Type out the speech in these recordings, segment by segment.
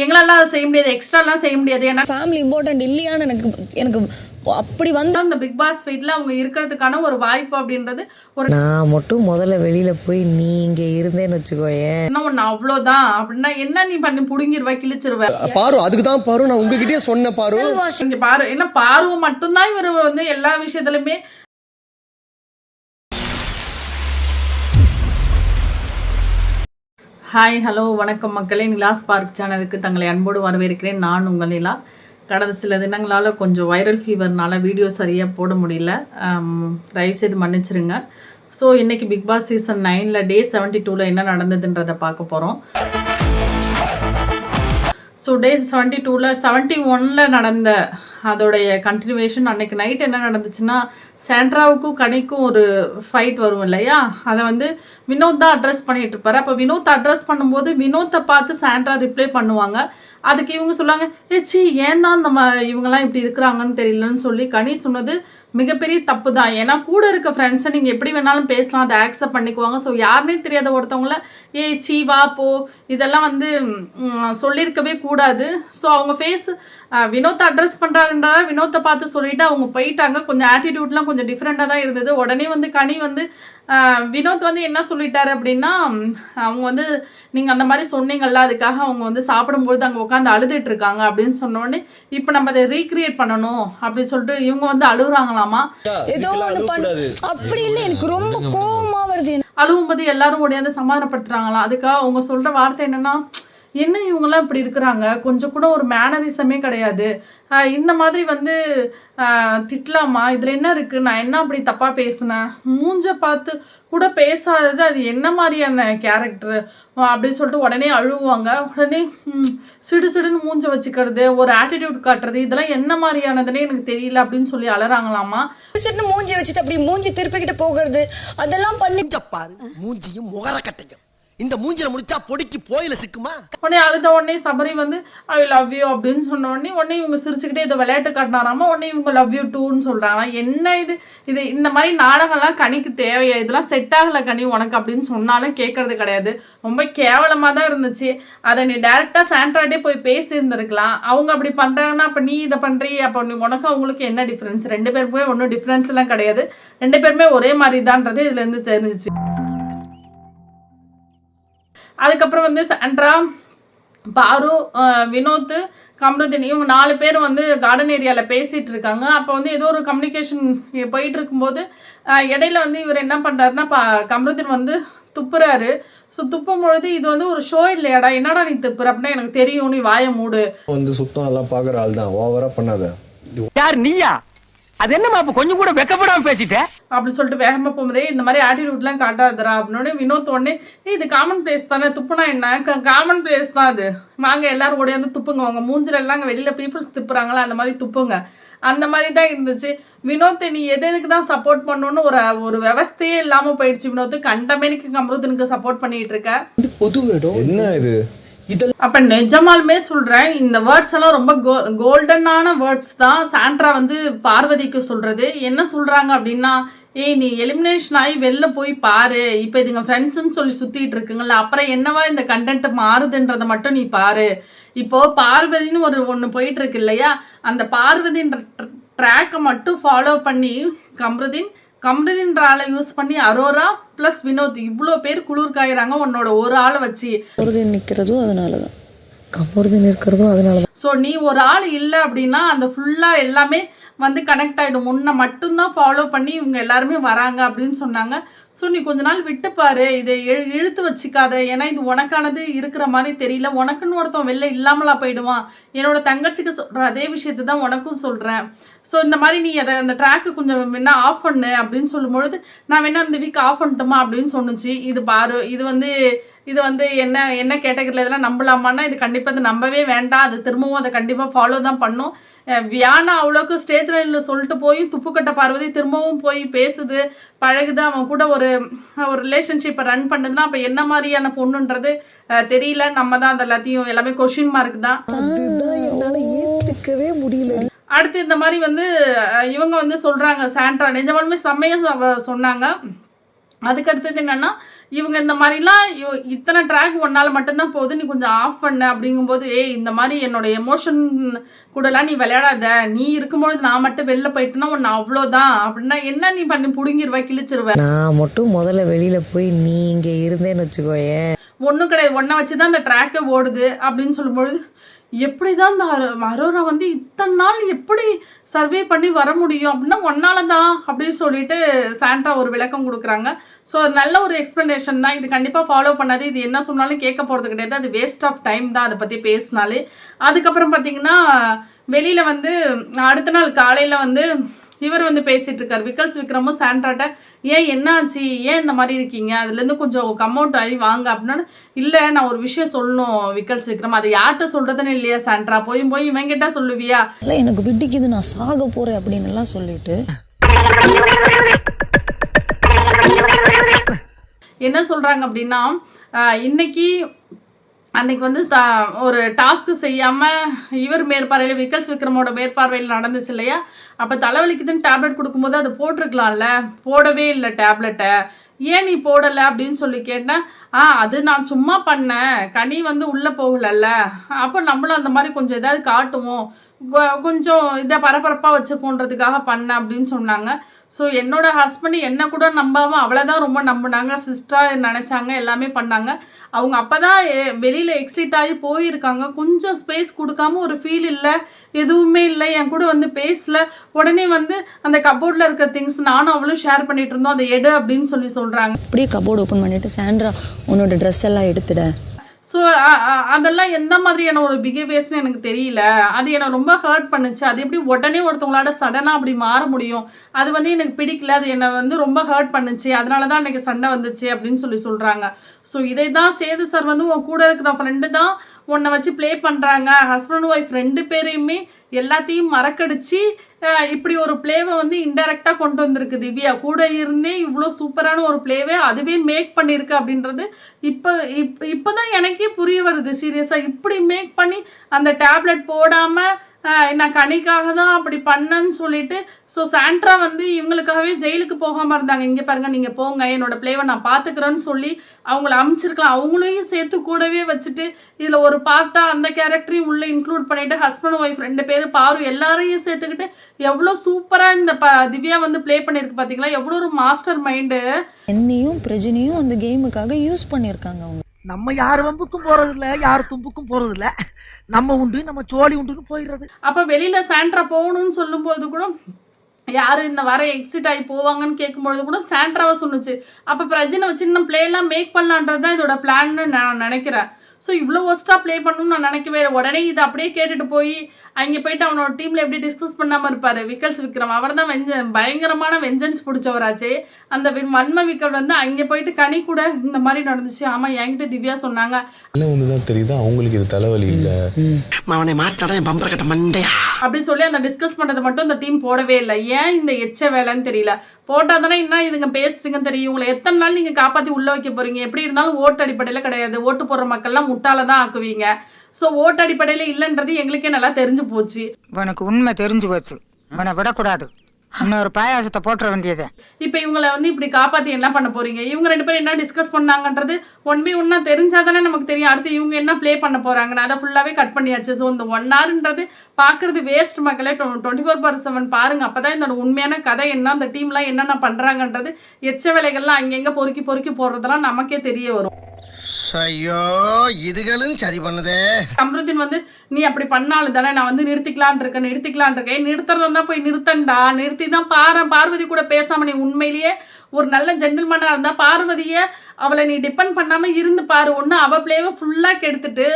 எங்களால அதை செய்ய முடியாது, எக்ஸ்ட்ராலாம் செய்ய முடியாது. ஏன்னா ஃபேமிலி இம்பார்ட்டன்ட் இல்லையான்னு எனக்கு அப்படி வந்து அந்த பிக் பாஸ் வீட்டில் அவங்க இருக்கிறதுக்கான ஒரு வாய்ப்பு அப்படின்றது ஒரு நான் மட்டும் முதல்ல வெளியில போய் நீ இங்க இருந்தேன்னு வச்சுக்கோயேன், என்ன ஒன்று அவ்வளோதான். அப்படின்னா என்ன நீ பண்ணி புடுங்கிடுவ, கிழிச்சிருவ. பாரு அதுக்கு தான் பாரு நான் உங்ககிட்டயே சொன்ன பாரு. இங்க பாரு, என்ன பார்வை மட்டும்தான் இவர் வந்து எல்லா விஷயத்துலையுமே. ஹாய், ஹலோ, வணக்கம் மக்களே. நிலாஸ் பார்க் சேனலுக்கு தங்களை அன்போடு வரவேற்கிறேன். நான் உங்கள் நிலா. கடந்த சில தினங்களால் கொஞ்சம் வைரல் ஃபீவர்னால வீடியோ சரியாக போட முடியல, தயவுசெய்து மன்னிச்சிருங்க. ஸோ இன்றைக்கி பிக் பாஸ் சீசன் 9 டே 72 என்ன நடந்ததுன்றதை பார்க்க போகிறோம். ஸோ டே 72 71 நடந்த அதோடைய கண்டினியூவேஷன். அன்றைக்கி நைட் என்ன நடந்துச்சுன்னா, சாண்ட்ராவுக்கும் கனிக்கும் ஒரு ஃபைட் வரும் இல்லையா, அதை வந்து வினோத் தான் அட்ரஸ் பண்ணிட்டு இருப்பாரு. அப்போ வினோத் அட்ரஸ் பண்ணும்போது வினோத்தை பார்த்து சாண்ட்ரா ரிப்ளை பண்ணுவாங்க. அதுக்கு இவங்க சொல்லுவாங்க, ஏச்சி ஏன் தான் நம்ம இவங்கெல்லாம் இப்படி இருக்கிறாங்கன்னு தெரியலன்னு சொல்லி கனி சொன்னது மிகப்பெரிய தப்பு தான். ஏன்னா கூட இருக்க ஃப்ரெண்ட்ஸை நீங்கள் எப்படி வேணாலும் பேசலாம், அதை ஆக்செப்ட் பண்ணிக்குவாங்க. ஸோ யாருனே தெரியாத ஒருத்தவங்கள சீ வா போ இதெல்லாம் வந்து சொல்லியிருக்கவே கூடாது. ஸோ அவங்க ஃபேஸ் வினோத்தை அட்ரஸ் பண்ணுறாங்கன்றா வினோத்தை பார்த்து சொல்லிவிட்டு அவங்க போயிட்டாங்க. கொஞ்சம் ஆட்டிடியூட்லாம் கொஞ்சம் டிஃப்ரெண்ட்டாக தான் இருந்தது. உடனே வந்து கனி வந்து வினோத் வந்து என்ன சொல்லிட்டாரு அப்படின்னா, அவங்க வந்து நீங்கள் அந்த மாதிரி சொன்னீங்கல்ல, அதுக்காக அவங்க வந்து சாப்பிடும்போது அங்கே உட்காந்து அழுதுட்டு இருக்காங்க அப்படின்னு சொன்னோடனே, இப்போ நம்ம அதை ரீக்ரியேட் பண்ணணும் அப்படின்னு சொல்லிட்டு இவங்க வந்து அழுகுறாங்களாமா. ஏதோ அப்படி இல்லை, எனக்கு ரொம்ப கோவமா வருது. அழுவும்போது எல்லாரும் ஓடியாந்து சமாதானப்படுத்துறாங்களாம். அதுக்காக அவங்க சொல்ற வார்த்தை என்னன்னா, என்ன இவங்கெல்லாம் இப்படி இருக்கிறாங்க, கொஞ்சம் கூட ஒரு மேனரிசமே கிடையாது, இந்த மாதிரி வந்து திட்டலாமா, இதில் என்ன இருக்குது, நான் என்ன அப்படி தப்பாக பேசினேன், மூஞ்ச பார்த்து கூட பேசாதது அது என்ன மாதிரியான கேரக்டரு அப்படின்னு சொல்லிட்டு உடனே அழுவாங்க. உடனே சிடு சிடுன்னு மூஞ்ச வச்சுக்கிறது, ஒரு ஆட்டிடியூட் காட்டுறது, இதெல்லாம் என்ன மாதிரியானதுன்னே எனக்கு தெரியல அப்படின்னு சொல்லி அலறாங்களாமா. மூஞ்சி வச்சுட்டு அப்படி மூஞ்சி திருப்பிக்கிட்டு போகிறது, அதெல்லாம் பண்ணி பாரு மூஞ்சியும் முகர கட்டையும் இந்த மூஞ்சில முடிச்சா பொடிக்கு போயில சிக்குமா. உடனே அழுத உடனே சபரி வந்து ஐ லவ் யூ அப்படின்னு சொன்ன உடனே இவங்க சிரிச்சுக்கிட்டே இதை விளையாட்டு காட்டினாராமா. உடனே இவங்க லவ் யூ டூன்னு சொல்றாங்க. என்ன இது இந்த மாதிரி நாடகம்லாம் கனிக்கு தேவையா, இதெல்லாம் செட் ஆகலை கனி உனக்கு அப்படின்னு சொன்னாலும் கேட்கறது கிடையாது. ரொம்ப கேவலமாக தான் இருந்துச்சு. அதை நீ டேரெக்டாக சாண்ட்ராட்டே போய் பேசியிருந்துருக்கலாம். அவங்க அப்படி பண்ணுறாங்கன்னா அப்போ நீ இதை பண்ணுறீ, அப்போ நீ உனக்கு அவங்களுக்கு என்ன டிஃப்ரென்ஸ்? ரெண்டு பேருக்குமே ஒன்றும் டிஃப்ரென்ஸ்லாம் கிடையாது, ரெண்டு பேருமே ஒரே மாதிரி தான்றது இதுலேருந்து தெரிஞ்சிச்சு. அதுக்கப்புறம் வந்து சாண்ட்ரா, பாரு, வினோத், கம்ருதீன் இவங்க 4 பேர் வந்து கார்டன் ஏரியாவில் பேசிகிட்டு இருக்காங்க. அப்போ வந்து ஏதோ ஒரு கம்யூனிகேஷன் போயிட்டு இருக்கும்போது இடையில வந்து இவர் என்ன பண்ணுறாருன்னா, கம்ருதீன் வந்து துப்புறாரு. ஸோ துப்பும் பொழுது இது வந்து ஒரு ஷோ இல்லையாடா, என்னடா நீ துப்புற அப்படின்னா, எனக்கு தெரியும் நீ வாயை மூடு வந்து சுத்தம் எல்லாம் பார்க்குற ஆள் தான், ஓவரா பண்ணாத. யார் நீயா? அது என்னமா அப்ப கொஞ்சம் கூட வெக்கப்படாம பேசிட்ட அப்படின்னு சொல்லிட்டு வேகமா போகும்போதே இந்த மாதிரி ஆட்டிடியூட்லாம் காட்டாதரா அப்படின்னு வினோத் உடனே இது காமன் பிளேஸ் தானே, துப்புனா என்ன, காமன் பிளேஸ் தான் அது, வாங்க எல்லாரும் ஓடியாந்து துப்புங்க, அவங்க மூஞ்சில எல்லாம் அங்கே வெளியில பீப்புள்ஸ் துப்புறாங்களா அந்த மாதிரி துப்புங்க, அந்த மாதிரி தான் இருந்துச்சு. வினோத்தை நீ எதுக்கு தான் சப்போர்ட் பண்ணணும்னு ஒரு விவஸ்தையே இல்லாமல் போயிடுச்சு. வினோத் கண்டமேனிக்கு கம்ருதீனுக்கு சப்போர்ட் பண்ணிட்டு இருக்க. பொது வேடம் என்ன இது? அப்ப நிஜமாலுமே சொல்றேன், இந்த வேர்ட்ஸ் எல்லாம் ரொம்ப கோல்டனான வேர்ட்ஸ் தான் சாண்ட்ரா வந்து பார்வதிக்கு சொல்றது. என்ன சொல்றாங்க அப்படின்னா, நீ எலிமினேஷன் ஆகி வெளில போய் பாரு, இப்போ இதுங்க ஃப்ரெண்ட்ஸ்ன்னு சொல்லி சுத்திட்டு இருக்குங்கல்ல, அப்புறம் என்னவா இந்த கண்டென்ட் மாறுதுன்றதை மட்டும் நீ பாரு. இப்போ பார்வதின்னு ஒன்று போயிட்டு இருக்கு இல்லையா, அந்த பார்வதின்ற ட்ராக்கை மட்டும் ஃபாலோ பண்ணி கம்ருதீன்ற ஆளை யூஸ் பண்ணி அரோரா பிளஸ் வினோத் இவ்வளோ பேர் குளிர் காயிறாங்க உன்னோட ஒரு ஆளை வச்சு. நிற்கிறதும் அதனால தான், கம்ருதீன் இருக்கிறதும் அதனால தான். ஸோ நீ ஒரு ஆள் இல்லை அப்படின்னா அந்த ஃபுல்லாக எல்லாமே வந்து கனெக்ட் ஆகிடும். முன்னை மட்டும்தான் ஃபாலோ பண்ணி இவங்க எல்லாருமே வராங்க அப்படின்னு சொன்னாங்க. ஸோ நீ கொஞ்ச நாள் விட்டுப்பாரு, இதை இழுத்து வச்சுக்காத, ஏன்னா இது உனக்கானது இருக்கிற மாதிரி தெரியல, உனக்குன்னு ஒருத்தன் வெளில இல்லாமலா போயிடுவான். என்னோட தங்கச்சிக்கு சொல்கிற அதே விஷயத்தை தான் உனக்கும் சொல்கிறேன். ஸோ இந்த மாதிரி நீ அதை அந்த ட்ராக்கு கொஞ்சம் வேணா ஆஃப் பண்ணு அப்படின்னு சொல்லும்பொழுது, நான் வேணா இந்த வீக் ஆஃப் பண்ணட்டுமா அப்படின்னு சொன்னிச்சு. இது பாரு, இது வந்து என்ன கேட்டகரியில் இதெல்லாம் நம்பலாமான்னா, இது கண்டிப்பாக அதை நம்பவே வேண்டாம், அது திரும்பவும் அதை கண்டிப்பாக ஃபாலோ தான் பண்ணும். வியானா அவ்வளோக்கு ஸ்டேஜ் லைனில் சொல்லிட்டு போய் துப்புக்கட்ட பார்வதி திரும்பவும் போய் பேசுது, பழகுது, அவன் கூட ஒரு ரிலேஷன்ஷிப்பை ரன் பண்ணுதுன்னா அப்போ என்ன மாதிரியான பொண்ணுன்றது தெரியல. நம்ம தான் அது எல்லாத்தையும் எல்லாமே கொஷின் மார்க் தான். அதுதான் என்னால் ஏற்றுக்கவே முடியல. அடுத்து இந்த மாதிரி வந்து இவங்க வந்து சொல்கிறாங்க, சாண்ட்ரா நிஜமாலுமே செம்மையாக சொன்னாங்க. அதுக்கு அடுத்தது என்னன்னா, இவங்க இந்த மாதிரிலாம் இத்தனை ட்ராக் ஒன்னால மட்டும்தான் போகுது, நீ கொஞ்சம் ஆஃப் பண்ண அப்படிங்கும்போது, ஏய் இந்த மாதிரி என்னோட எமோஷன் கூடலாம் நீ விளையாடாத, நீ இருக்கும்பொழுது நான் மட்டும் வெளில போயிட்டேன்னா உன்னை அவ்வளோதான் அப்படின்னா என்ன நீ பண்ணி புடுங்கிருவ, கிழிச்சிருவ. நான் மட்டும் முதல்ல வெளியில போய் நீ இங்க இருந்தேன்னு வச்சுக்கோயேன், ஒன்றும் கிடையாது, ஒன்றை வச்சு தான் அந்த ட்ராக்கே ஓடுது அப்படின்னு சொல்லும்பொழுது, எப்படி தான் இந்த அரோரா வந்து இத்தனை நாள் எப்படி சர்வே பண்ணி வர முடியும் அப்படின்னா ஒன்னால தான் அப்படின்னு சொல்லிட்டு சாண்ட்ரா ஒரு விளக்கம் கொடுக்குறாங்க. ஸோ நல்ல ஒரு எக்ஸ்ப்ளனேஷன் தான், இது கண்டிப்பாக ஃபாலோ பண்ணாது, இது என்ன சொன்னாலும் கேட்க போகிறது கிடையாது, அது வேஸ்ட் ஆஃப் டைம் தான் அதை பற்றி பேசினாலே. அதுக்கப்புறம் பார்த்தீங்கன்னா வெளியில் வந்து அடுத்த நாள் காலையில் வந்து இவர் வந்து பேசிகிட்டு இருக்கார், விக்கல்ஸ் விக்ரமும் சாண்ட்ராட்ட, ஏன் என்னாச்சு, ஏன் இந்த மாதிரி இருக்கீங்க, அதுலேருந்து கொஞ்சம் கம் அவுட் ஆகி வாங்க அப்படின்னா, இல்லை நான் ஒரு விஷயம் சொல்லணும் விக்கல்ஸ் விக்ரம், அது யார்கிட்ட சொல்கிறதுன்னு இல்லையா சாண்ட்ரா, போய் இவங்கிட்ட சொல்லுவியா, இல்லை எனக்கு பிடிக்குது நான் சாக போறேன் அப்படின்னு எல்லாம் சொல்லிட்டு என்ன சொல்கிறாங்க அப்படின்னா, அன்னைக்கு வந்து ஒரு டாஸ்க்கு செய்யாமல் இவர் மேற்பார்வையில் விக்கல்ஸ் விக்ரமோட மேற்பார்வையில் நடந்துச்சு இல்லையா, அப்போ தலைவலிக்குதுன்னு டேப்லெட் கொடுக்கும்போது அதை போட்டிருக்கலாம்ல, போடவே இல்லை டேப்லெட்டை, ஏன் நீ போடலை அப்படின்னு சொல்லி கேட்டேன். அது நான் சும்மா பண்ணேன், கனி வந்து உள்ளே போகலல்ல, அப்போ நம்மளும் அந்த மாதிரி கொஞ்சம் ஏதாவது காட்டுவோம், கொஞ்சம் இதை பரபரப்பாக வச்சுப்போன்றதுக்காக பண்ணேன் அப்படின்னு சொன்னாங்க. ஸோ என்னோட ஹஸ்பண்ட் என்ன கூட நம்பாமல் அவளை தான் ரொம்ப நம்பினாங்க, சிஸ்டராக நினச்சாங்க, எல்லாமே பண்ணாங்க. அவங்க அப்போ தான் வெளியில் எக்ஸிட் ஆகி போயிருக்காங்க, கொஞ்சம் ஸ்பேஸ் கொடுக்காம ஒரு ஃபீல் இல்லை, எதுவுமே இல்லை, என் கூட வந்து பேசல, உடனே வந்து அந்த கபோர்டில் இருக்க திங்ஸ் நானும் அவளும் ஷேர் பண்ணிட்டு இருந்தோம், அதை எடு அப்படின்னு சொல்கிறாங்க. அப்படியே கபோர்டு ஓப்பன் பண்ணிட்டு சாண்ட்ரா உன்னோட ட்ரெஸ் எல்லாம் எடுத்துட. ஸோ அதெல்லாம் எந்த மாதிரியான ஒரு பிஹேவியர்ஸ்னு எனக்கு தெரியல, அது என்னை ரொம்ப ஹர்ட் பண்ணுச்சு, அது எப்படி உடனே ஒருத்தவங்களோட சடனாக அப்படி மாற முடியும், அது வந்து எனக்கு பிடிக்கல, அது என்னை வந்து ரொம்ப ஹர்ட் பண்ணுச்சு, அதனால தான் அன்றைக்கி சண்டை வந்துச்சு அப்படின்னு சொல்கிறாங்க. ஸோ இதை தான் சேது சார் வந்து உன் கூட இருக்கிற ஃப்ரெண்டு தான் உன்னை வச்சு ப்ளே பண்ணுறாங்க, ஹஸ்பண்ட் ஒய்ஃப் 2 பேரையுமே எல்லாத்தையும் மறக்கடிச்சு இப்படி ஒரு பிளேவை வந்து இன்டெரக்டாக கொண்டு வந்திருக்கு திவ்யா, கூட இருந்தே இவ்வளோ சூப்பரான ஒரு பிளேவை அதுவே மேக் பண்ணியிருக்கு அப்படின்றது இப்போ தான் எனக்கே புரிய வருது. சீரியஸாக இப்படி மேக் பண்ணி அந்த டேப்லெட் போடாமல் நான் கனிக்காக தான் அப்படி பண்ணேன்னு சொல்லிட்டு, ஸோ சாண்ட்ரா வந்து இவங்களுக்காகவே ஜெயிலுக்கு போகாமல் இருந்தாங்க, இங்கே பாருங்கள் நீங்கள் போங்க என்னோட பிளேவை நான் பார்த்துக்கிறேன்னு சொல்லி அவங்கள அனுப்பிச்சிருக்கலாம், அவங்களையும் சேர்த்து கூடவே வச்சுட்டு இதில் ஒரு பார்ட்டாக அந்த கேரக்டரையும் உள்ளே இன்க்ளூட் பண்ணிவிட்டு ஹஸ்பண்ட் ஒய்ஃப் 2 பேர் பாரு எல்லாரையும் சேர்த்துக்கிட்டு எவ்வளோ சூப்பராக இந்த திவ்யா வந்து ப்ளே பண்ணியிருக்கு பார்த்தீங்களா, எவ்வளோ ஒரு மாஸ்டர் மைண்டு. என்னையும் பிரஜினியும் அந்த கேமுக்காக யூஸ் பண்ணியிருக்காங்க அவங்க. நம்ம யார் வம்புக்கும் போறது இல்ல, யார் தும்புக்கும் போறது இல்ல, நம்ம உண்டு நம்ம சோழி உண்டுன்னு போயிடுறது. அப்போ வெளியில் சாண்ட்ரா போகணும்னு சொல்லும்போது கூட யார் இந்த வர எக்ஸிட் ஆகி போவாங்கன்னு கேட்கும்பொழுது கூட சாண்ட்ராவை சொன்னுச்சு, அப்போ பிரஜனை வச்சு இன்னும் பிளேலாம் மேக் பண்ணலான்றது தான் இதோட பிளான்னு நான் நினைக்கிறேன். ஸோ இவ்வளோ ஒஸ்ட்டாக ப்ளே பண்ணணும்னு நான் நினைக்கவே இல்லை. உடனே இதை அப்படியே கேட்டுட்டு போய் அங்கே போயிட்டு அவனோட டீமில் எப்படி டிஸ்கஸ் பண்ணாமல் இருப்பார் விக்கல்ஸ் விக்ரம், அவர் தான் பயங்கரமான வெஞ்சன்ஸ் பிடிச்சவராச்சே. அந்த வன்ம விக்கல் வந்து அங்கே போயிட்டு கனி கூட இந்த மாதிரி நடந்துச்சு, ஆமாம் என்கிட்ட திவ்யா சொன்னாங்க, தான் தெரியுது அவங்களுக்கு இது தலைவலி இல்லை அப்படி சொல்லி அந்த டிஸ்கஸ் பண்ணுறது மட்டும் இந்த டீம் போடவே இல்லை. ஏன் இந்த எச்ச வேலைன்னு தெரியல, போட்டால் தானே என்ன இதுங்க பேசுச்சுங்கன்னு தெரியும். உங்களை எத்தனை நாள் நீங்கள் காப்பாற்றி உள்ளே வைக்க போகிறீங்க, எப்படி இருந்தாலும் ஓட்டு அடிப்படையில் கிடையாது, ஓட்டு போடுற மக்கள்லாம் முட்டால தான் ஆக்குவீங்க. ஸோ ஓட்டு அடிப்படையில் இல்லைன்றது எங்களுக்கே நல்லா தெரிஞ்சு போச்சு. உனக்கு உண்மை தெரிஞ்சு போச்சு, உன்னை விடக்கூடாது, இன்னொரு பாயாசத்தை போட்டுற வேண்டியது. இப்போ இவங்களை வந்து இப்படி காப்பாற்றி என்ன பண்ண போறீங்க, இவங்க 2 பேரும் என்ன டிஸ்கஸ் பண்ணாங்கன்றது 1/1 தெரிஞ்சாதானே நமக்கு தெரியும், அடுத்து இவங்க என்ன ப்ளே பண்ண போறாங்கன்னு. அதை ஃபுல்லாகவே கட் பண்ணியாச்சு. ஸோ இந்த 1 hourன்றது பார்க்குறது வேஸ்ட் மக்களே. 24/7 பாருங்க, அப்போதான் இந்த உண்மையான கதை என்ன, அந்த டீம்லாம் என்னென்ன பண்ணுறாங்கன்றது, எச்ச வேலைகள்லாம் அங்கங்கே பொறுக்கி போடுறதெல்லாம் நமக்கே தெரிய வரும். ஐயோ இதுகளும் சரி பண்ணுதே. கம்ருதீன் வந்து நீ அப்படி பண்ணாலும் தானே நான் வந்து நிறுத்திக்கலான் இருக்கேன், நிறுத்துறதா தான் போய் நிறுத்தண்டா, நிறுத்தி தான் பார்வதி கூட பேசாம நீ உண்மையிலேயே ஒரு நல்ல ஜென்டில்மேனாக இருந்தால் பார்வதியை அவளை நீ டிபெண்ட் பண்ணாமல் இருந்து பாரு. ஒன்று அவள் பிளேவை ஃபுல்லாக கெடுத்துட்டு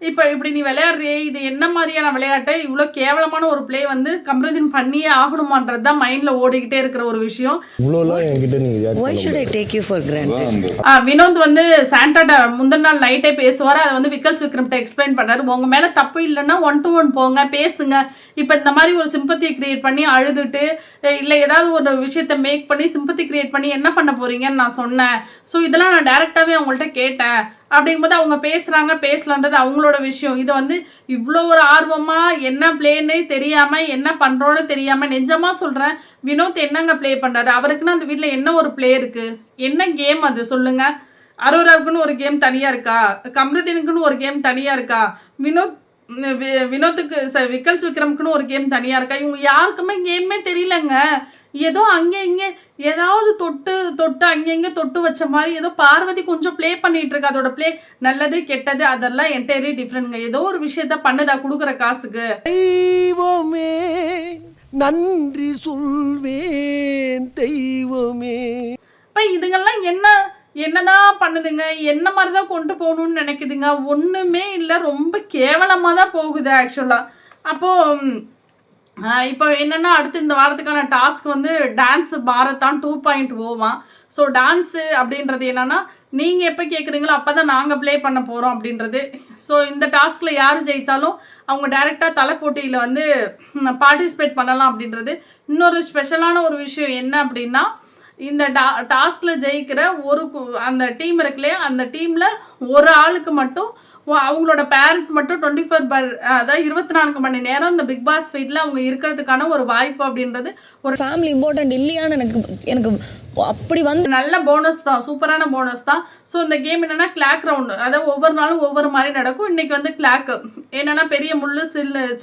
இப்போ இப்படி நீ விளையாடுறியே, இது என்ன மாதிரியான விளையாட்டு, இவ்வளோ கேவலமான ஒரு பிளே வந்து கம்ருதீன் பண்ணியே ஆகணுமான்றது தான் மைண்டில் ஓடிக்கிட்டே இருக்கிற ஒரு விஷயம். Why should I take you for granted? Vinod வந்து சாண்டாட்ட முந்தின நாள் நைட்டே பேசுவார், அதை வந்து விக்கல்ஸ் விக்ரம்கிட்ட எக்ஸ்பிளைன் பண்ணாரு, உங்கள் மேலே தப்பு இல்லைன்னா 1-to-1 போங்க பேசுங்க. இப்போ இந்த மாதிரி ஒரு சிம்பத்தியை கிரியேட் பண்ணி அழுதுட்டு இல்லை ஏதாவது ஒரு விஷயத்தை மேக் பண்ணி சிம்பத்தி கிரியேட் பண்ணி என்ன பண்ண போறீங்கன்னு நான் சொன்னேன். ஸோ இதெல்லாம் நான் டைரெக்டாகவே அவங்கள்ட்ட கேட்டேன். அப்படிங்கும்போது அவங்க பேசுகிறாங்க பேசலான்றது அவங்களோட விஷயம். இதை வந்து இவ்வளோ ஒரு ஆர்வமாக என்ன பிளேன்னே தெரியாமல் என்ன பண்ணுறோன்னு தெரியாமல் நிஜமாக சொல்கிறேன், வினோத் என்னங்க ப்ளே பண்ணுறாரு? அவருக்குன்னு அந்த வீட்டில் என்ன ஒரு ப்ளே இருக்குது? என்ன கேம் அது சொல்லுங்கள்? அரோராவுக்குன்னு ஒரு கேம் தனியாக இருக்கா? கம்ருதீனுக்குன்னு ஒரு கேம் தனியாக இருக்கா? வினோத்துக்கு விக்கல்ஸ் விக்ரமுக்குன்னு ஒரு கேம் தனியாக இருக்கா? இவங்க யாருக்குமே கேமே தெரியலங்க. ஏதோ அங்கே இங்கே ஏதாவது தொட்டு அங்கே இங்கே தொட்டு வச்ச மாதிரி ஏதோ பார்வதி கொஞ்சம் ப்ளே பண்ணிட்டு இருக்கு. அதோட ப்ளே நல்லது கெட்டது அதெல்லாம் என்டையர்லி டிஃப்ரெண்ட்ங்க. ஏதோ ஒரு விஷயத்த பண்ணுதா கொடுக்குற காசுக்கு. தெய்வமே நன்றி சொல்வேன் தெய்வமே. இப்போ இதுங்கெல்லாம் என்னதான் பண்ணுதுங்க? என்ன மாதிரி தான் கொண்டு போகணும்னு நினைக்குதுங்க? ஒன்றுமே இல்லை, ரொம்ப கேவலமாக தான் போகுது ஆக்சுவலாக. அப்போது இப்போ என்னென்னா அடுத்து இந்த வாரத்துக்கான டாஸ்க் வந்து டான்ஸ் பாரத்தான் 2.0 ஸோ டான்ஸு அப்படின்றது என்னென்னா நீங்கள் எப்போ கேட்குறீங்களோ அப்போ தான் நாங்கள் ப்ளே பண்ண போகிறோம் அப்படின்றது. ஸோ இந்த டாஸ்கில் யார் ஜெயித்தாலும் அவங்க டைரெக்டாக தலை போட்டியில் வந்து பார்ட்டிசிபேட் பண்ணலாம் அப்படின்றது. இன்னொரு ஸ்பெஷலான ஒரு விஷயம் என்ன அப்படின்னா, இந்த டாஸ்கில் ஜெயிக்கிற அந்த டீம் இருக்குல்லையே, அந்த டீமில் ஒரு ஆளுக்கு மட்டும் அவங்களோட பேரண்ட் மட்டும் 24 மணி நேரம் இந்த பிக் பாஸ் வீட்டில் அவங்க இருக்கிறதுக்கான ஒரு வாய்ப்பு அப்படின்றது ஒரு ஃபேமிலி இம்பார்ட்டன்ட் இல்லையான்னு எனக்கு அப்படி வந்து நல்ல போனஸ் தான், சூப்பரான போனஸ் தான். ஸோ இந்த கேம் என்னென்னா கிளாக் ரவுண்டு, அதாவது ஒவ்வொரு நாளும் ஒவ்வொரு மாதிரி நடக்கும். இன்றைக்கி வந்து கிளாக்கு என்னென்னா பெரிய முள்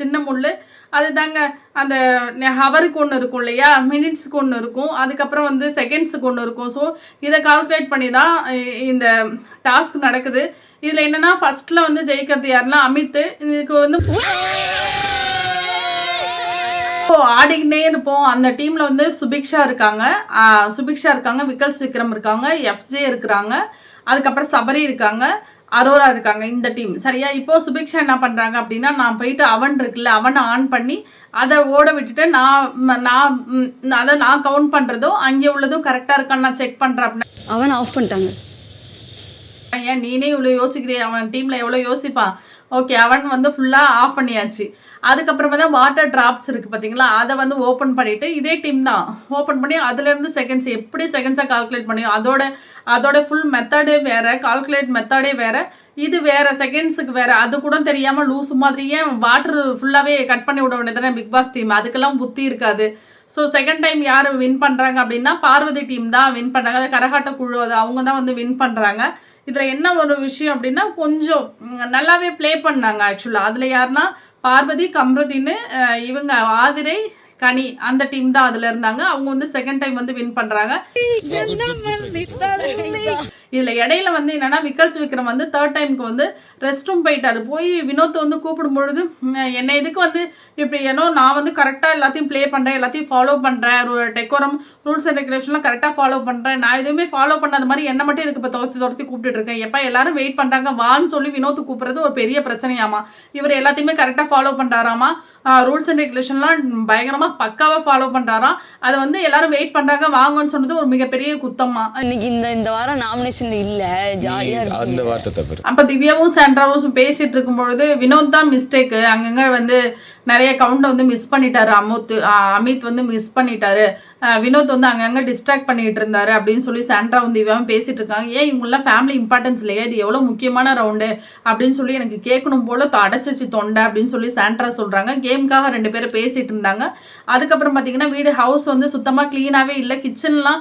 சின்ன முள் அது தாங்க. அந்த ஹவருக்கு ஒன்று இருக்கும் இல்லையா, மினிட்ஸுக்கு ஒன்று இருக்கும், அதுக்கப்புறம் வந்து செகண்ட்ஸுக்கு ஒன்று இருக்கும். ஸோ இதை கால்குலேட் பண்ணி தான் இந்த டாஸ்க் நடக்குது. இதில் என்னென்னா ஃபஸ்ட்டில் வந்து ஜெயிக்கிறது யாருன்னா அமித். இதுக்கு வந்து ஆடிக்கிட்டே இருப்போம். அந்த டீமில் வந்து சுபிக்ஷா இருக்காங்க, விக்கல்ஸ் விக்ரம் இருக்காங்க, எஃப்ஜே இருக்கிறாங்க, அதுக்கப்புறம் சபரி இருக்காங்க, அரோரா இருக்காங்க. இந்த டீம் சரியா. இப்போது சுபிக்ஷா என்ன பண்ணுறாங்க அப்படின்னா, நான் போயிட்டு அவன் இருக்குல்ல அவனை ஆன் பண்ணி அதை ஓட விட்டுட்டு நான் கவுண்ட் பண்ணுறதும் அங்கே உள்ளதும் கரெக்டாக இருக்கான்னு நான் செக் பண்ணுறேன் அப்படின்னா அவனை ஆஃப் பண்ணிட்டாங்க. ஏன் நீனே இவ்வளோ யோசிக்கிறே? அவன் டீமில் எவ்வளோ யோசிப்பான். ஓகே, அவன் வந்து ஃபுல்லாக ஆஃப் பண்ணியாச்சு. அதுக்கப்புறமா தான் வாட்டர் ட்ராப்ஸ் இருக்குது பார்த்தீங்களா, அதை வந்து ஓப்பன் பண்ணிவிட்டு இதே டீம் தான் ஓப்பன் பண்ணி அதுலேருந்து செகண்ட்ஸ் எப்படி செகண்ட்ஸாக கால்குலேட் பண்ணியும் அதோட ஃபுல் மெத்தடே வேறு, கால்குலேட் மெத்தடே வேறு, இது வேறு, செகண்ட்ஸுக்கு வேறு. அது கூட தெரியாமல் லூஸ் மாதிரியே வாட்டர் ஃபுல்லாகவே கட் பண்ணி விட வேண்டியதானே பிக் பாஸ் டீம். அதுக்கெல்லாம் புத்தி இருக்காது. ஸோ செகண்ட் டைம் யார் வின் பண்ணுறாங்க அப்படின்னா பார்வதி டீம் தான் வின் பண்ணுறாங்க. அது கரகாட்ட குழு, அது அவங்க தான் வந்து வின் பண்ணுறாங்க. இதில் என்ன ஒரு விஷயம் அப்படின்னா கொஞ்சம் நல்லாவே ப்ளே பண்ணாங்க ஆக்சுவலாக. அதில் யாருன்னா பார்வதி, கம்ருதீன், இவங்க ஆதிரை, கனி அந்த டீம் தான் அதில் இருந்தாங்க. அவங்க வந்து செகண்ட் டைம் வந்து வின் பண்ணுறாங்க. இதில் இடையில வந்து என்னென்னா விக்கல்ஸ் விக்ரம் வந்து தேர்ட் டைமுக்கு வந்து ரெஸ்ட் ரூம் போயிட்டாரு. போய் வினோத் வந்து கூப்பிடும் பொழுது என்னை இதுக்கு வந்து இப்படி ஏன்னோ நான் வந்து கரெக்டாக எல்லாத்தையும் ப்ளே பண்ணுறேன், எல்லாத்தையும் ஃபாலோ பண்ணுறேன், டெக்கோரம் ரூல்ஸ் அண்ட் ரெகுலேஷன்லாம் கரெக்டாக ஃபாலோ பண்ணுறேன், நான் எதுவுமே ஃபாலோ பண்ணாத மாதிரி என்ன மட்டும் இதுக்கு இப்போ துரத்தி கூப்பிட்டு இருக்கேன். எப்போ எல்லாரும் வெயிட் பண்ணுறாங்க வான்னு சொல்லி வினோத்து கூப்பிட்றது ஒரு பெரிய பிரச்சனையாமா. இவர் எல்லாத்தையுமே கரெக்டாக ஃபாலோ பண்ணுறாராமா, ரூல்ஸ் அண்ட் ரெகுலேஷன்லாம் பயங்கரமாக பக்காவாக ஃபாலோ பண்ணுறாராம். அதை வந்து எல்லாரும் வெயிட் பண்ணுறாங்க வாங்கன்னு சொன்னது ஒரு மிகப்பெரிய குத்தமா. இன்னைக்கு இந்த வாரம் நாமினேஷன் இல்ல, ஜாலியா அந்த வார்த்தை தவிர அப்போ திவ்யாவும் சாண்ட்ராவும் பேசிட்டு இருக்கும் பொழுது வினோத் தான் மிஸ்டேக்கு, அங்கங்க வந்து நிறைய கவுண்டை வந்து மிஸ் பண்ணிட்டாரு. அமித் வந்து மிஸ் பண்ணிட்டாரு, வினோத் வந்து அங்கங்கே டிஸ்ட்ராக்ட் பண்ணிட்டு இருந்தாரு அப்படின்னு சொல்லி சாண்ட்ரா வந்து இவன் பேசிட்டு இருக்காங்க. ஏன் இவங்களாம் ஃபேமிலி இம்பார்ட்டன்ஸ் இல்லையா, இது எவ்வளோ முக்கியமான ரவுண்டு அப்படின்னு சொல்லி எனக்கு கேட்கணும் போல அடைச்சிச்சு தொண்டை அப்படின்னு சொல்லி சாண்ட்ரா சொல்கிறாங்க. கேமுக்காக 2 பேரும் பேசிட்டு இருந்தாங்க. அதுக்கப்புறம் பார்த்தீங்கன்னா வீடு ஹவுஸ் வந்து சுத்தமாக க்ளீனாகவே இல்லை. கிச்சன்லாம்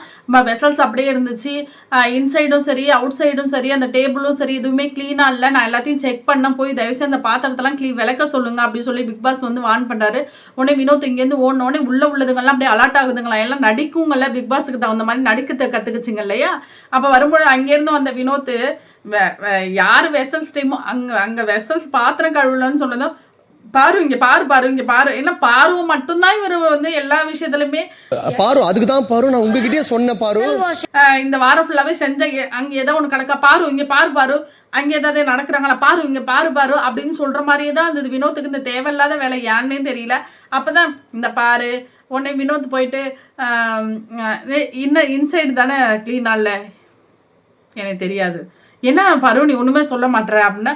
வெசல்ஸ் அப்படியே இருந்துச்சு, இன்சைடும் சரி அவுட் சைடும் சரி அந்த டேபிளும் சரி எதுவுமே க்ளீனாக இல்லை. நான் எல்லாத்தையும் செக் பண்ண போய் தயவுசெய்து அந்த பாத்திரத்தெல்லாம் விளக்க சொல்லுங்க அப்படின்னு சொல்லி பிக் பாஸ் வந்து வான் பண்ணுறாரு. உடனே வினோத் இங்கேருந்து ஓடனோடனே உள்ளதுங்கெல்லாம் அப்படியே அலர்ட் ஆகுதுங்களா, எல்லாம் நடிக்குங்கள்ல, பிக் பாஸுக்கு தகுந்த மாதிரி நடிக்க கற்றுக்குச்சிங்க இல்லையா. அப்போ வரும்போது அங்கேருந்து வந்த வினோத் யார் வெசல்ஸ் டைமோ அங்கே வெசல்ஸ் பாத்திரம் கழுவலன்னு சொன்னதும் பாரு இங்க பாரு என்ன பாரு மட்டும்தான் இவர் வந்து எல்லா விஷயத்துலயுமே பாரு, அதுக்கு தான் பாரு நான் உங்ககிட்டயே சொன்ன பாரு. இந்த வாரம் ஃபுல்லாவே செஞ்ச அங்க ஏதோ ஒன்று கிடக்கா பாரு இங்க பாரு அங்க ஏதாவது நடக்கிறாங்களா பாரு இங்க பாரு அப்படின்னு சொல்ற மாதிரியே தான் அந்த வினோத்துக்கு இந்த தேவையில்லாத வேலை ஏன்னே தெரியல. அப்பதான் இந்த பாரு உடனே வினோத் போயிட்டு இன்சைடு தானே கிளீனா இல்லை எனக்கு தெரியாது, என்ன பரு நீ ஒண்ணுமே சொல்ல மாட்டேற அப்படின்னா,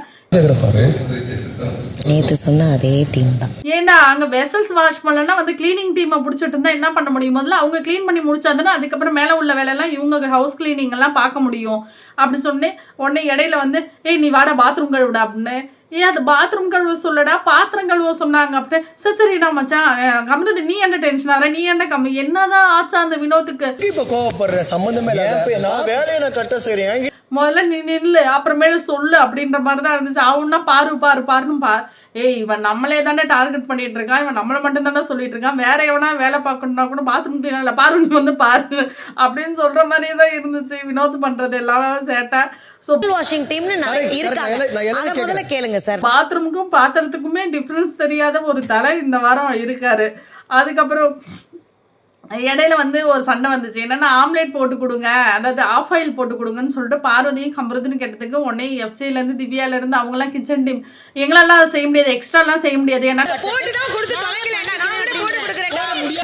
நேத்து சொன்ன அதே டீம் தான். ஏன்னா அங்க வெசல்ஸ் வாஷ் பண்ணலன்னா வந்து கிளீனிங் டீமை பிடிச்சிட்டு இருந்தா என்ன பண்ண முடியும்? முதல்ல அவங்க க்ளீன் பண்ணி முடிச்சாதானே அதுக்கப்புறம் மேலே உள்ள வேலையெல்லாம் இவங்க ஹவுஸ் கிளீனிங் எல்லாம் பார்க்க முடியும். அப்படி சொன்னேன். உடனே இடையில வந்து ஏய் நீ வாடா பாத்ரூம் கழுவிடா அப்படின்னு. ஏன் அது பாத்ரூம் கழுவ சொல்லடா, பாத்திரம் கழுவ சொன்னாங்க அப்படின்னு. சரிடா மச்சான் கம்மிறது, நீ என்ன டென்ஷன் ஆகிற, நீ என்ன கம்மி, என்னதான் ஆச்சா அந்த வினோத்துக்கு? இப்ப கோவப்படுற சம்பந்தமே நான் வேலையை நான் கட்ட சரியா முதல்ல நீ நில்லு அப்புறமேல சொல்லு அப்படின்ற மாதிரி தான் இருந்துச்சு. அவன்னா பாருன்னு ஏய் இவன் நம்மளே தானே டார்கெட் பண்ணிட்டு இருக்கான், இவன் நம்மளை மட்டும் தானே சொல்லிட்டு இருக்கான், வேற எவனா வேலை பார்க்கணும்னா கூட பாத்ரூம் கிளீன் இல்லை பாரு நீ வந்து பாரு அப்படின்னு சொல்ற மாதிரியே தான் இருந்துச்சு வினோத் பண்றது எல்லாமே சேட்டை. ஸோ வாஷிங் டீம்னு இருக்காங்க, அதை முதல்ல கேளுங்க சார். பாத்ரூமுக்கும் பாத்திரத்துக்குமே டிஃப்ரென்ஸ் தெரியாத ஒரு தலை இந்த வாரம் இருக்காரு. அதுக்கப்புறம் இடையில வந்து ஒரு சண்டை வந்துச்சு. என்னன்னா ஆம்லேட் போட்டு கொடுங்க, அதாவது ஆஃப் ஆயில் போட்டு கொடுங்கன்னு சொல்லிட்டு பார்வதியும் கம்புறதுன்னு கேட்டதுக்கு உடனே எஃப்சிலேருந்து திவ்யாலேருந்து அவங்களாம் கிச்சன் டீம் எங்களெல்லாம் செய்ய முடியாது, எக்ஸ்ட்ராலாம் செய்ய முடியாது, ஏன்னா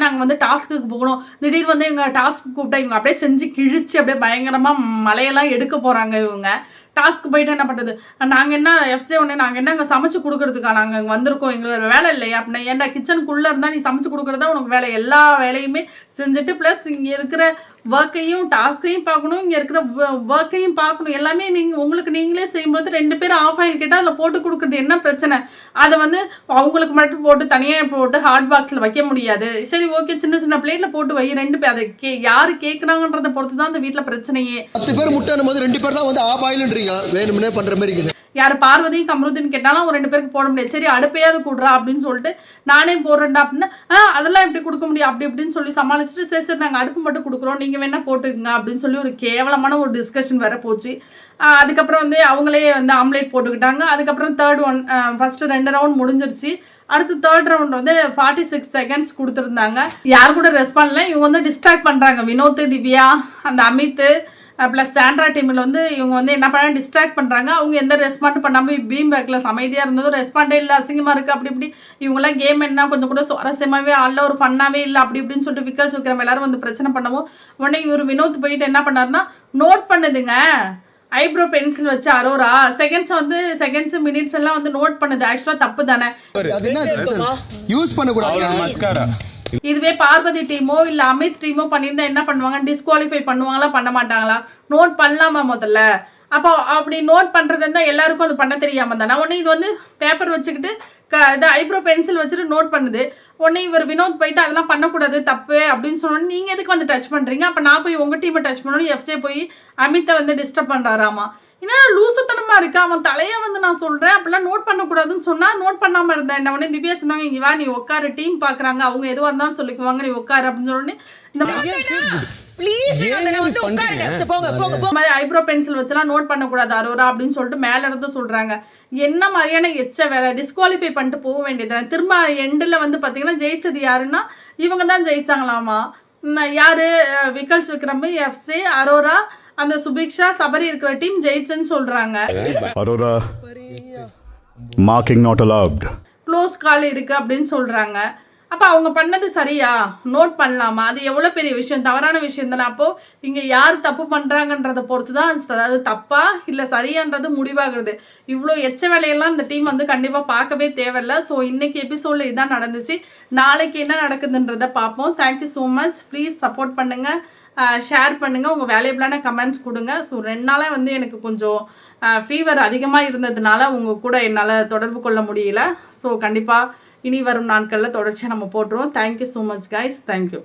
நாங்கள் வந்து டாஸ்க்குக்கு போகணும். திடீர்னு வந்து எங்கள் டாஸ்க்கு கூப்பிட்டா இவங்க அப்படியே செஞ்சு கிழிச்சு அப்படியே பயங்கரமாக மலையெல்லாம் எடுக்க போகிறாங்க. இவங்க டாஸ்க்கு போயிட்டு என்ன பண்ணுறது, நாங்கள் என்ன எஃப்ஜே ஒன்று நாங்கள் என்ன அங்கே சமைச்சு கொடுக்குறதுக்கா நாங்கள் இங்கே வந்திருக்கோம், எங்களுக்கு வேலை இல்லையா அப்படின்னா. ஏன்டா கிச்சனுக்குள்ளே இருந்தால் நீ சமைச்சு கொடுக்குறதா உனக்கு வேலை, எல்லா வேலையுமே செஞ்சுட்டு ப்ளஸ் இங்கே இருக்கிற ஒர்க்கையும் டாஸ்க்கையும் பார்க்கணும், இங்கே இருக்கிற ஒர்க்கையும் பார்க்கணும், எல்லாமே நீங்கள் உங்களுக்கு நீங்களே செய்யும்போது 2 பேரும் ஆஃப் ஆயில் கேட்டால் அதில் போட்டு கொடுக்குறது என்ன பிரச்சனை? அதை வந்து அவங்களுக்கு மட்டும் போட்டு தனியாக போட்டு ஹாட் பாக்ஸில் வைக்க முடியாது. சரி ஓகே சின்ன சின்ன பிளேட்டில் போட்டு வை, 2 பேர் அதை யார் கேட்குறாங்கன்றதை பொறுத்து தான் அந்த வீட்டில் பிரச்சனையே. 10 பேர் முட்டைன்னும் போது 2 பேர் தான் வந்து ஆஃப் ஆயில்ன்றீங்க, வேணும்னே பண்ற மாதிரி இருக்குது. யார் பார்வதியும் கமருதின்னு கேட்டாலும் அவங்க 2 பேருக்கு போட முடியாது. சரி அடுப்பையாவது கூடுறா அப்படின்னு சொல்லிட்டு நானே போடுறேன்டா அப்படின்னா அதெல்லாம் எப்படி கொடுக்க முடியும் அப்படி இப்படின்னு சொல்லி சமாளிச்சுட்டு சரி நாங்கள் அடுப்பு மட்டும் கொடுக்குறோம், நீங்கள் வேணா போட்டுக்குங்க அப்படின்னு சொல்லி ஒரு கேவலமான ஒரு டிஸ்கஷன் வர போச்சு. அதுக்கப்புறம் வந்து அவங்களே வந்து ஆம்லேட் போட்டுக்கிட்டாங்க. அதுக்கப்புறம் ஃபர்ஸ்ட் 2 ரவுண்ட் முடிஞ்சிருச்சு. அடுத்து 3rd ரவுண்ட் வந்து 46 செகண்ட்ஸ் கொடுத்துருந்தாங்க. யார் கூட ரெஸ்பான்ஸ்ல இவங்க வந்து டிஸ்ட்ராக்ட் பண்ணுறாங்க. வினோத், திவ்யா, அந்த அமித் ப்ளஸ் சாண்ட்ரா டீமில் வந்து இவங்க வந்து என்ன பண்ண டிஸ்ட்ராக்ட் பண்ணுறாங்க. அவங்க எந்த ரெஸ்பாண்ட் பண்ணாமல் பீம் பேக்கில் அமைதியாக இருந்ததும் ரெஸ்பாண்டே இல்லை, அசிங்கமாக இருக்குது அப்படி இப்படி. இவங்களாம் கேம் என்ன கொஞ்சம் கூட சுவாரஸ்யமாகவே ஆடல, ஒரு ஃபன்னாகவே இல்லை அப்படி இப்படின்னு சொல்லிட்டு விக்கல்ஸ் வைக்கிறவங்க எல்லாரும் வந்து பிரச்சனை பண்ணவும் உடனே இவர் வினோத் போயிட்டு என்ன பண்ணாருன்னா நோட் பண்ணுதுங்க, ஐப்ரோ பென்சில் வச்சு அரோரா செகண்ட்ஸ் மினிட்ஸ் எல்லாம் வந்து நோட் பண்ணுது. ஆக்சுவலாக தப்பு தானே, யூஸ் பண்ணக்கூடாது. இதுவே பார்வதி டீமோ இல்லை அமித் டீமோ பண்ணியிருந்தா என்ன பண்ணுவாங்க, டிஸ்குவாலிஃபை பண்ணுவாங்களா பண்ண மாட்டாங்களா? நோட் பண்ணலாமா முதல்ல? அப்போ அப்படி நோட் பண்ணுறது இருந்தால் எல்லாருக்கும் அது பண்ண தெரியாமல் தானே. உடனே இது வந்து பேப்பர் வச்சுக்கிட்டு இது ஐப்ரோ பென்சில் வச்சுட்டு நோட் பண்ணுது. உடனே இவர் வினோத் போயிட்டு அதெல்லாம் பண்ணக்கூடாது தப்பு அப்படின்னு சொன்னோன்னு நீங்கள் எதுக்கு வந்து டச் பண்ணுறீங்க, அப்போ நான் போய் உங்கள் டீமை டச் பண்ணணும், எஃப்ஜே போய் அமித்தை வந்து டிஸ்டர்ப் பண்ணுறாராமா. ஏன்னா லூசுத்தனமாக இருக்கா, அவன் தலையை வந்து நான் சொல்கிறேன் அப்படிலாம் நோட் பண்ணக்கூடாதுன்னு சொன்னால் நோட் பண்ணாமல் இருந்தேன். என்ன உடனே திவ்யா சொன்னாங்க இங்கே வா நீ உட்காரு, டீம் பார்க்குறாங்க அவங்க எதுவாக இருந்தாலும் சொல்லிக்குவாங்க நீ உட்காரு அப்படின்னு சொன்னோடனே இந்த மாதிரி ஐப்ரோ பென்சில் வச்செல்லாம் நோட் பண்ணக்கூடாது அரோரா அப்படின்னு சொல்லிட்டு மேல இருந்து சொல்றாங்க. என்ன மாதிரியான எச்ச வேலை, டிஸ்குவாலிஃபை பண்ணிட்டு போக வேண்டியது. திரும்ப எண்டில் வந்து பார்த்தீங்கன்னா ஜெயிச்சது யாருன்னா இவங்க தான் ஜெயிச்சாங்களாமா. யாரு விக்கல்ஸ் விக்ரம், எஃப்சி, அரோரா, அந்த சுபிக்ஷா, சபரி இருக்கிற டீம் ஜெயிச்சுன்னு சொல்றாங்க. Arora marking not allowed, close கால் இருக்கு அப்படின்னு சொல்றாங்க. அப்போ அவங்க பண்ணது சரியா, நோட் பண்ணலாமா? அது எவ்வளோ பெரிய விஷயம், தவறான விஷயம் தானே. அப்போது இங்கே யார் தப்பு பண்ணுறாங்கன்றதை பொறுத்து தான் அதாவது தப்பா இல்லை சரியான்றது முடிவாகிறது. இவ்வளோ எச்ச வேலையெல்லாம் இந்த டீம் வந்து கண்டிப்பாக பார்க்கவே தேவையில்லை. ஸோ இன்றைக்கி எபிசோடில் இதான் நடந்துச்சு. நாளைக்கு என்ன நடக்குதுன்றதை பார்ப்போம். Thank you so much. Please support பண்ணுங்கள், ஷேர் பண்ணுங்கள், உங்கள் வேல்யூபிளான கமெண்ட்ஸ் கொடுங்க. ஸோ 2 நாளாக வந்து எனக்கு கொஞ்சம் ஃபீவர் அதிகமாக இருந்ததுனால உங்கள் கூட என்னால் தொடர்பு கொள்ள முடியல. ஸோ கண்டிப்பாக இனி வரும் நாட்களில் தொடர்ச்சியாக நம்ம போட்டுருவோம். Thank you so much guys, thank you.